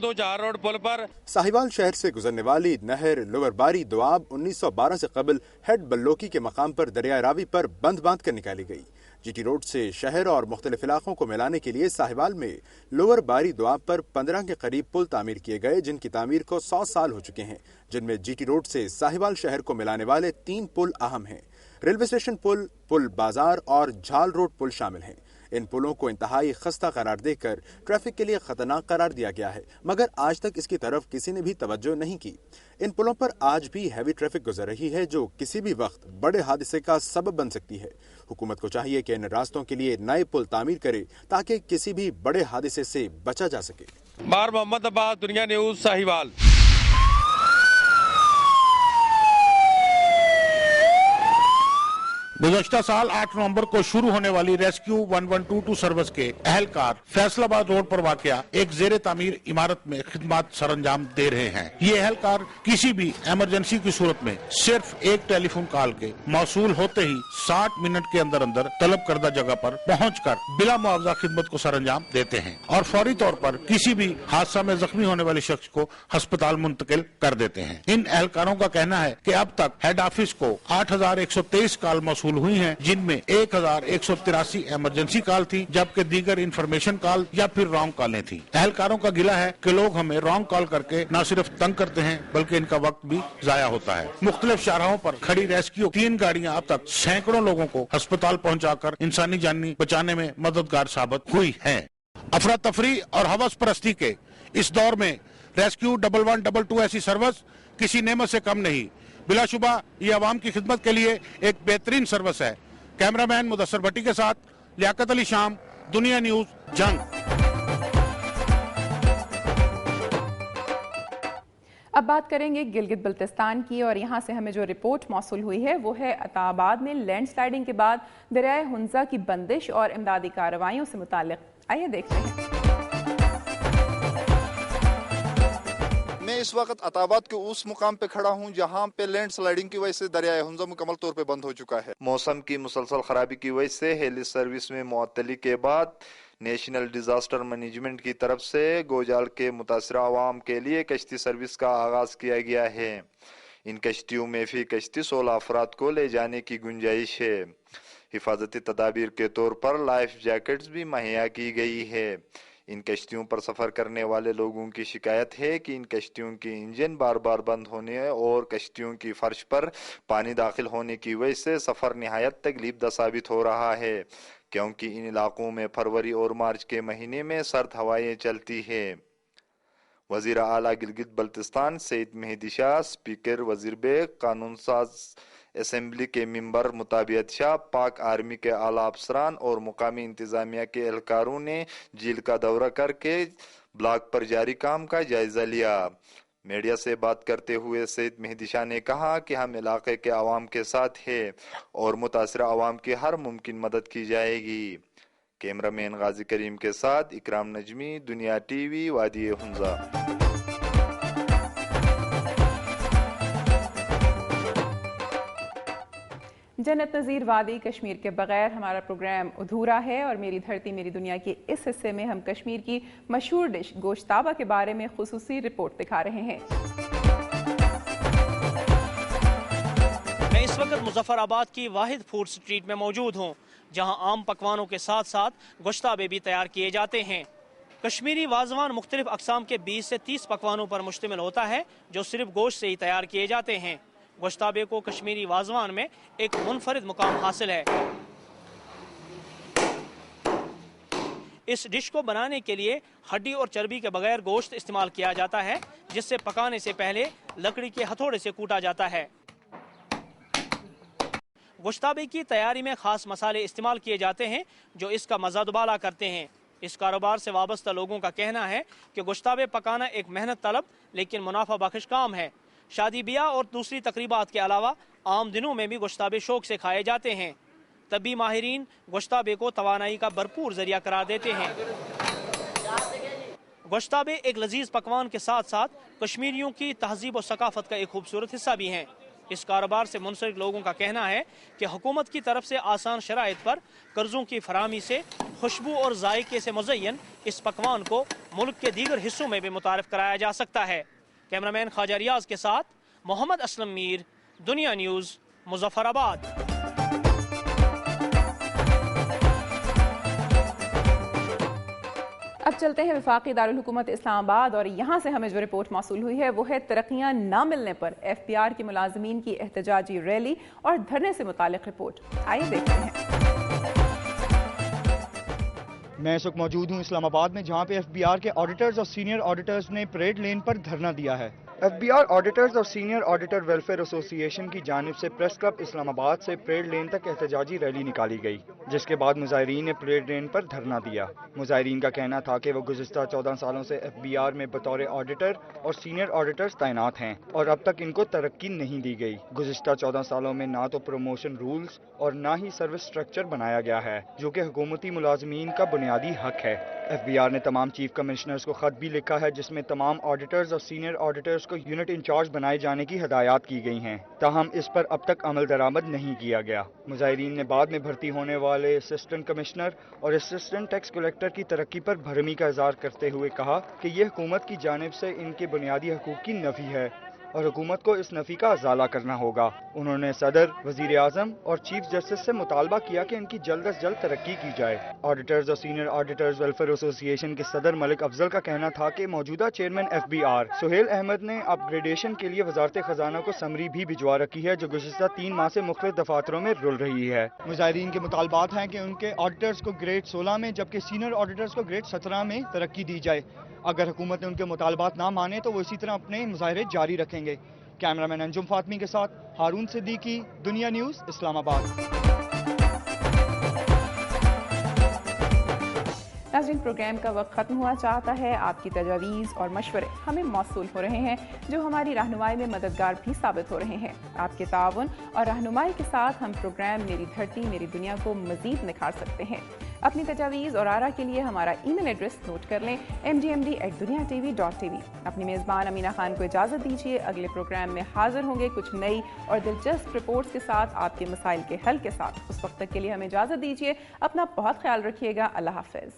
2 4 road पुल पर साहिवाल शहर से गुजरने वाली नहर लोअर बारी दोआब 1912 से कबल हेड बल्लोकी के मकाम पर दरिया रावी पर बंद बांध कर निकाली गई। जीटी रोड से शहर और मुख्तलिफ इलाकों को मिलाने के लिए साहिवाल में लोअर बारी दोआब पर 15 के करीब पुल तामीर किए गए, जिनकी तामीर को 100 साल हो चुके हैं, जिनमें जीटी रोड से साहिवाल शहर को मिलाने वाले 3 पुल अहम हैं। रेलवे स्टेशन पुल, पुल बाजार और झाल रोड पुल शामिल हैं। इन पुलों को इंतहाई खस्ता करार देकर ट्रैफिक के लिए खतरनाक करार दिया गया है, मगर आज तक इसकी तरफ किसी ने भी तवज्जो नहीं की। इन पुलों पर आज भी हैवी ट्रैफिक गुजर रही है, जो किसी भी वक्त बड़े हादसे का सबब बन सकती है। हुकूमत को चाहिए कि इन रास्तों के लिए नए पुल तामीर करे ताकि किसी भी बड़े हादसे से बचा जा सके। बार मोहम्मद अब्बास, दुनिया न्यूज, साहिवाल। गुज़श्ता साल 8 नवंबर को शुरू होने वाली रेस्क्यू 1122 सर्विस के अहलकार फैसलाबाद रोड पर वाक़या एक जेर तामीर इमारत में खिदमत सरंजाम दे रहे हैं। ये अहलकार किसी भी इमरजेंसी की सूरत में सिर्फ एक टेलीफोन कॉल के मौसूल होते ही 60 मिनट के अंदर अंदर तलब करदा जगह पर पहुंचकर बिला मुआवजा खिदमत को सरंजाम देते हैं और फौरी तौर पर किसी भी हादसा में जख्मी होने वाले शख्स को अस्पताल मुंतकिल कर देते हैं। इन अहलकारों का कहना है कि अब तक हेड ऑफिस को 8123 कॉल मौसूल हुई हैं, जिनमें 1183 इमरजेंसी कॉल थी, जबकि दीगर इंफॉर्मेशन कॉल या फिर रॉन्ग कॉलें थी। अहलकारों का गिला है कि लोग हमें रॉन्ग कॉल करके न सिर्फ तंग करते हैं बल्कि इनका वक्त भी जाया होता है। मुख्तलिफ शाहराहों पर खड़ी रेस्क्यू 3 गाड़ियां अब तक सैकड़ों लोगों को अस्पताल पहुंचाकर इंसानी जान बचाने में मददगार साबित हुई है। अफरा तफरी और हवस परस्ती के इस दौर में रेस्क्यू 1122 ऐसी सर्विस किसी नेमत से कम नहीं। बिलाशुबा ये आवाम की खिदमत के लिए एक बेहतरीन सर्विस है। कैमरामैन मुदस्सर भट्टी के साथ लियाकत अली शाम, दुनिया न्यूज, जंग। अब बात करेंगे गिलगित बल्तिस्तान की, और यहाँ से हमें जो रिपोर्ट मौसूल हुई है वो है अताबाद में लैंडस्लाइडिंग के बाद दरियाए हुंजा की बंदिश और इमदादी कार्रवाइयों से मुताल्लिक। आइए देखते हैं। मैं इस वक्त अताबाद के उस मुकाम पे खड़ा हूँ जहाँ पे लैंड स्लाइडिंग की वजह से दरियाए हुंजा मुकम्मल तौर पे बंद हो चुका है। मौसम की मुसलसल खराबी की वजह से हेली सर्विस में मुअत्तली के बाद नेशनल डिजास्टर मैनेजमेंट की तरफ से गोजाल के मुतासरा अवाम के लिए कश्ती सर्विस का आगाज किया गया है। इन कश्तियों में फी कश्ती 16 अफराद को ले जाने की गुंजाइश है। हिफाजती तदाबीर के तौर पर लाइफ जैकेट्स भी मुहैया की गई है। इन कश्तियों पर सफर करने वाले लोगों की शिकायत है कि इन कश्तियों के इंजन बार बार बंद होने और कश्तियों की फर्श पर पानी दाखिल होने की वजह से सफर निहायत तकलीफदा साबित हो रहा है, क्योंकि इन इलाकों में फरवरी और मार्च के महीने में सर्द हवाएं चलती है। वजीर आला गिलगित बल्तिस्तान सईद मेहदी शाह, स्पीकर वजीर बेग, कानून साज असेंबली के मेंबर मुताबियत शाह, पाक आर्मी के आला अफसरान और मुकामी इंतजामिया के एहलकारों ने झील का दौरा करके ब्लॉक पर जारी काम का जायजा लिया। मीडिया से बात करते हुए सईद मेहदी शाह ने कहा कि हम इलाके के आवाम के साथ हैं और मुतासरा आवाम की हर मुमकिन मदद की जाएगी। कैमरामैन गाजी करीम के साथ इकराम नजमी, दुनिया टीवी, वादी हुंजा। जन्नत नज़ीर वादी कश्मीर के बगैर हमारा प्रोग्राम अधूरा है, और मेरी धरती मेरी दुनिया के इस हिस्से में हम कश्मीर की मशहूर डिश गोश्ताबा के बारे में खुसूसी रिपोर्ट दिखा रहे हैं। मैं इस वक्त मुजफ्फराबाद की वाहिद फूड स्ट्रीट में मौजूद हूँ, जहाँ आम पकवानों के साथ साथ गोश्ताबे भी तैयार किए जाते हैं। कश्मीरी वाजवान मुख्तलिफ अकसाम के 20 से 30 पकवानों पर मुश्तमिल होता है, जो सिर्फ गोश्त से ही तैयार किए जाते हैं। गोश्ताबे को कश्मीरी वाजवान में एक मुनफरिद मुकाम हासिल है। इस डिश को बनाने के लिए हड्डी और चर्बी के बगैर गोश्त इस्तेमाल किया जाता है, जिससे पकाने से पहले लकड़ी के हथौड़े से कूटा जाता है। गोश्ताबे की तैयारी में खास मसाले इस्तेमाल किए जाते हैं जो इसका मज़ा दुबाला करते हैं। इस कारोबार से वाबस्ता लोगों का कहना है कि गोश्ताबे पकाना एक मेहनत तलब लेकिन मुनाफा बख्श काम है। शादी ब्याह और दूसरी तकरीबात के अलावा आम दिनों में भी गोश्ताबे शौक से खाए जाते हैं। तभी माहिरीन गोश्ताबे को तवानाई का भरपूर जरिया करार देते हैं। गोश्ताबे एक लजीज पकवान के साथ साथ कश्मीरियों की तहजीब और सकाफत का एक खूबसूरत हिस्सा भी हैं। اس کاروبار سے منسلک لوگوں کا کہنا ہے کہ حکومت کی طرف سے آسان شرائط پر قرضوں کی فراہمی سے خوشبو اور ذائقے سے مزین اس پکوان کو ملک کے دیگر حصوں میں بھی متعارف کرایا جا سکتا ہے۔ کیمرامین خواجہ ریاض کے ساتھ محمد اسلم میر، دنیا نیوز، مظفر آباد۔ اب چلتے ہیں وفاقی دارالحکومت اسلام آباد اور یہاں سے ہمیں جو رپورٹ موصول ہوئی ہے وہ ہے ترقیاں نہ ملنے پر ایف بی آر کے ملازمین کی احتجاجی ریلی اور دھرنے سے متعلق رپورٹ۔ آئیے دیکھتے ہیں۔ میں اس وقت موجود ہوں اسلام آباد میں، جہاں پہ ایف بی آر کے آڈیٹرز اور سینئر آڈیٹرز نے پریڈ لین پر دھرنا دیا ہے۔ ایف بی آر آڈیٹرز اور سینئر آڈیٹر ویلفیئر ایسوسی ایشن کی جانب سے پریس کلب اسلام آباد سے پریڈ لین تک احتجاجی ریلی نکالی گئی، جس کے بعد مظاہرین نے پریڈ لین پر دھرنا دیا۔ مظاہرین کا کہنا تھا کہ وہ گزشتہ 14 سالوں سے ایف بی آر میں بطور آڈیٹر اور سینئر آڈیٹرز تعینات ہیں اور اب تک ان کو ترقی نہیں دی گئی۔ گزشتہ 14 سالوں میں نہ تو پروموشن رولز اور نہ ہی سروس سٹرکچر بنایا گیا ہے، جو کہ حکومتی ملازمین کا بنیادی حق ہے۔ ایف بی آر نے تمام چیف کمشنرز کو خط بھی لکھا ہے، جس میں تمام آڈیٹرز اور سینئر آڈیٹرز کو یونٹ انچارج بنائے جانے کی ہدایات کی گئی ہیں، تاہم اس پر اب تک عمل درآمد نہیں کیا گیا۔ مظاہرین نے بعد میں بھرتی ہونے والے اسسٹنٹ کمشنر اور اسسٹنٹ ٹیکس کلیکٹر کی ترقی پر بھرمی کا اظہار کرتے ہوئے کہا کہ یہ حکومت کی جانب سے ان کے بنیادی حقوق کی نفی ہے اور حکومت کو اس نفی کا ازالہ کرنا ہوگا۔ انہوں نے صدر، وزیر اعظم اور چیف جسٹس سے مطالبہ کیا کہ ان کی جلد از جلد ترقی کی جائے۔ آڈیٹرز اور سینئر آڈیٹرز ویلفیئر ایسوسی ایشن کے صدر ملک افضل کا کہنا تھا کہ موجودہ chairman F B R Sohail Ahmed نے اپ گریڈیشن کے لیے وزارت خزانہ کو سمری بھی بھجوا رکھی ہے، جو گزشتہ 3 ماہ سے مختلف دفاتروں میں رول رہی ہے۔ مظاہرین کے مطالبات ہیں کہ ان کے آڈیٹرز کو گریڈ 16 میں جبکہ سینئر آڈیٹرز کو گریڈ 17 میں ترقی دی جائے۔ اگر حکومت نے ان کے مطالبات نہ مانے تو وہ اسی طرح اپنے مظاہرے جاری رکھیں گے۔ کیمرامین انجم فاطمی کے ساتھ ہارون صدیقی، دنیا نیوز، اسلام آباد۔ ناظرین، پروگرام کا وقت ختم ہوا چاہتا ہے۔ آپ کی تجاویز اور مشورے ہمیں موصول ہو رہے ہیں، جو ہماری رہنمائی میں مددگار بھی ثابت ہو رہے ہیں۔ آپ کے تعاون اور رہنمائی کے ساتھ ہم پروگرام میری دھرتی میری دنیا کو مزید نکھار سکتے ہیں۔ اپنی تجاویز اور آرا کے لیے ہمارا ای میل ایڈریس نوٹ کر لیں، mgmd@duniatv.tv۔ اپنی میزبان امینہ خان کو اجازت دیجیے۔ اگلے پروگرام میں حاضر ہوں گے کچھ نئی اور دلچسپ رپورٹس کے ساتھ، آپ کے مسائل کے حل کے ساتھ۔ اس وقت تک کے لیے ہمیں اجازت دیجیے۔ اپنا بہت خیال رکھیے گا۔ اللہ حافظ۔